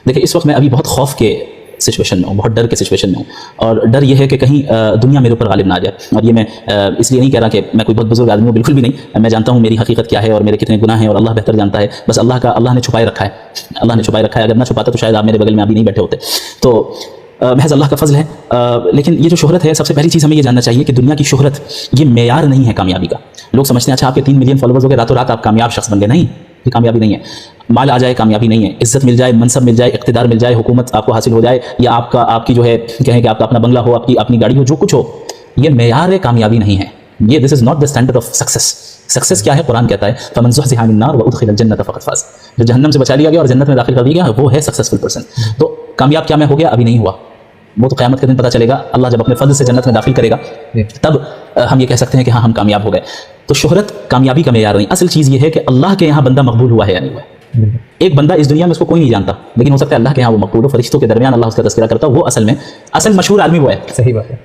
دیکھیں اس وقت میں ابھی بہت خوف کے سچویشن میں ہوں, بہت ڈر کے سچویشن میں ہوں, اور ڈر یہ ہے کہ کہیں دنیا میرے اوپر غالب نہ آ جائے. اور یہ میں اس لیے نہیں کہہ رہا کہ میں کوئی بہت بزرگ آدمی ہوں, بالکل بھی نہیں. میں جانتا ہوں میری حقیقت کیا ہے اور میرے کتنے گناہ ہیں, اور اللہ بہتر جانتا ہے. بس اللہ نے چھپائے رکھا ہے, اللہ نے چھپائے رکھا ہے. اگر نہ چھپاتا تو شاید آپ میرے بغل میں ابھی نہیں بیٹھے ہوتے. تو محض اللہ کا فضل ہے. لیکن یہ جو شہرت ہے, سب سے پہلی چیز ہمیں یہ جاننا چاہیے کہ دنیا کی شہرت یہ معیار نہیں ہے کامیابی کا. لوگ سمجھتے ہیں اچھا آپ کے 3 ملین فالوورز ہو گئے, راتوں رات آپ کامیاب شخص بن گئے. نہیں, یہ کامیابی نہیں ہے. مال آ جائے کامیابی نہیں ہے, عزت مل جائے, منصب مل جائے, اقتدار مل جائے, حکومت آپ کو حاصل ہو جائے, یا آپ کی جو ہے کہیں کہ آپ کا اپنا بنگلہ ہو, آپ کی اپنی گاڑی ہو, جو کچھ ہو, یہ معیار کامیابی نہیں ہے. یہ this is not the standard of success. Success کیا ہے؟ قرآن کہتا ہے فمن زحزح عن النار وادخل الجنة فقد فاز. جو جہنم سے بچا لیا گیا اور جنت میں داخل کر دیا گیا وہ ہے سکسیسفل پرسن. تو کامیاب کیا میں ہو گیا؟ ابھی نہیں ہوا. وہ تو قیامت کے دن پتہ چلے گا. اللہ جب اپنے فضل سے جنت میں داخل کرے گا تب ہم یہ کہہ سکتے ہیں کہ ہاں ہم کامیاب ہو گئے. تو شہرت کامیابی کا معیار نہیں. اصل چیز یہ ہے کہ اللہ کے یہاں بندہ مقبول ہوا ہے یا نہیں ہوا ہے. ایک بندہ اس دنیا میں اس کو کوئی نہیں جانتا, لیکن ہو سکتا ہے اللہ کے یہاں وہ مقبول ہو, فرشتوں کے درمیان اللہ اس کا تذکرہ کرتا ہو, وہ اصل مشہور آدمی وہ ہے. صحیح بات ہے.